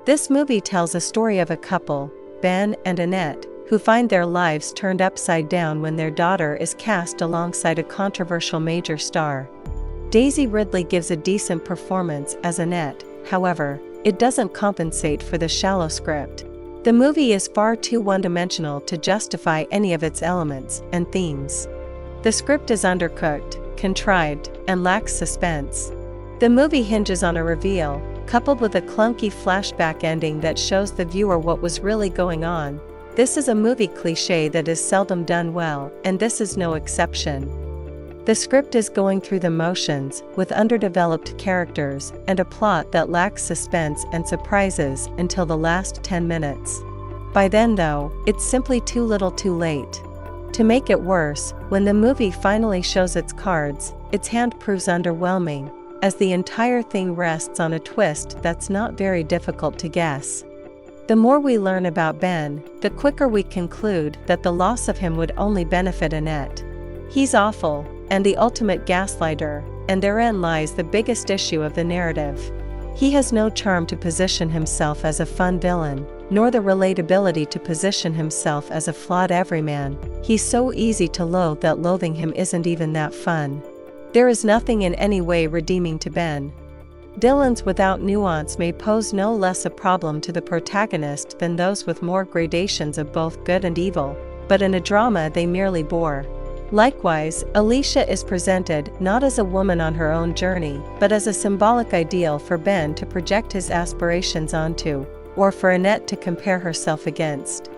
This movie tells a story of a couple, Ben and Annette, who find their lives turned upside down when their daughter is cast alongside a controversial major star. Daisy Ridley gives a decent performance as Annette, however, it doesn't compensate for the shallow script. The movie is far too one-dimensional to justify any of its elements and themes. The script is undercooked, contrived, and lacks suspense. The movie hinges on a reveal, coupled with a clunky flashback ending that shows the viewer what was really going on. This is a movie cliché that is seldom done well, and this is no exception. The script is going through the motions, with underdeveloped characters, and a plot that lacks suspense and surprises until the last 10 minutes. By then though, it's simply too little too late. To make it worse, when the movie finally shows its cards, its hand proves underwhelming, as the entire thing rests on a twist that's not very difficult to guess. The more we learn about Ben, the quicker we conclude that the loss of him would only benefit Annette. He's awful, and the ultimate gaslighter, and therein lies the biggest issue of the narrative. He has no charm to position himself as a fun villain, nor the relatability to position himself as a flawed everyman. He's so easy to loathe that loathing him isn't even that fun. There is nothing in any way redeeming to Ben. Villains without nuance may pose no less a problem to the protagonist than those with more gradations of both good and evil, but in a drama they merely bore. Likewise, Alicia is presented not as a woman on her own journey, but as a symbolic ideal for Ben to project his aspirations onto, or for Annette to compare herself against.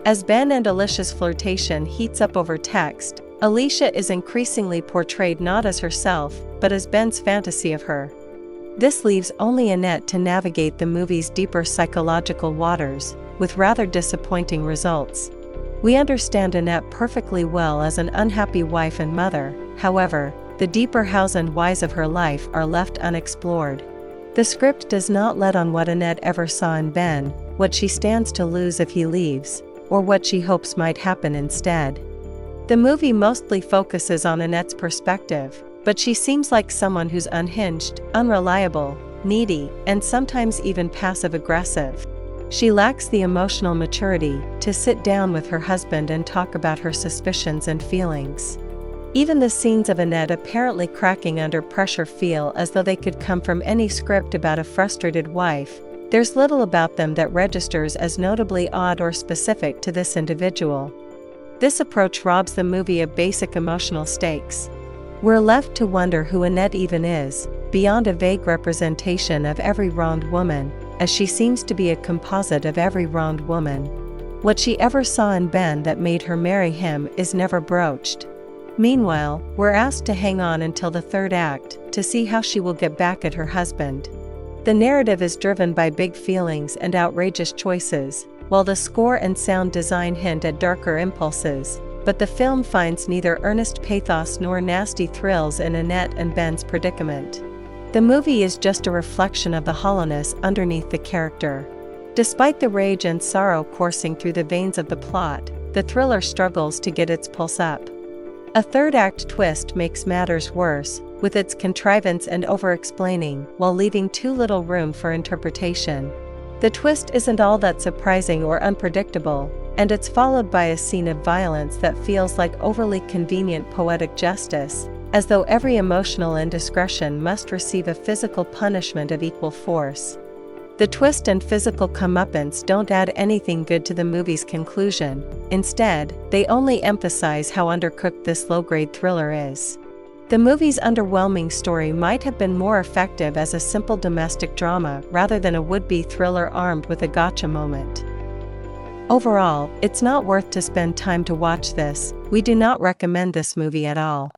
As Ben and Alicia's flirtation heats up over text, Alicia is increasingly portrayed not as herself, but as Ben's fantasy of her. This leaves only Annette to navigate the movie's deeper psychological waters, with rather disappointing results. We understand Annette perfectly well as an unhappy wife and mother, however, the deeper hows and whys of her life are left unexplored. The script does not let on what Annette ever saw in Ben, what she stands to lose if he leaves, or what she hopes might happen instead. The movie mostly focuses on Annette's perspective, but she seems like someone who's unhinged, unreliable, needy, and sometimes even passive-aggressive. She lacks the emotional maturity to sit down with her husband and talk about her suspicions and feelings. Even the scenes of Annette apparently cracking under pressure feel as though they could come from any script about a frustrated wife. There's little about them that registers as notably odd or specific to this individual. This approach robs the movie of basic emotional stakes. We're left to wonder who Annette even is, beyond a vague representation of every wronged woman, as she seems to be a composite of every wronged woman. What she ever saw in Ben that made her marry him is never broached. Meanwhile, we're asked to hang on until the third act, to see how she will get back at her husband. The narrative is driven by big feelings and outrageous choices, while the score and sound design hint at darker impulses, but the film finds neither earnest pathos nor nasty thrills in Annette and Ben's predicament. The movie is just a reflection of the hollowness underneath the character. Despite the rage and sorrow coursing through the veins of the plot, the thriller struggles to get its pulse up. A third-act twist makes matters worse, with its contrivance and over-explaining, while leaving too little room for interpretation. The twist isn't all that surprising or unpredictable, and it's followed by a scene of violence that feels like overly convenient poetic justice, as though every emotional indiscretion must receive a physical punishment of equal force. The twist and physical comeuppance don't add anything good to the movie's conclusion. Instead, they only emphasize how undercooked this low-grade thriller is. The movie's underwhelming story might have been more effective as a simple domestic drama rather than a would-be thriller armed with a gotcha moment. Overall, it's not worth to spend time to watch this. We do not recommend this movie at all.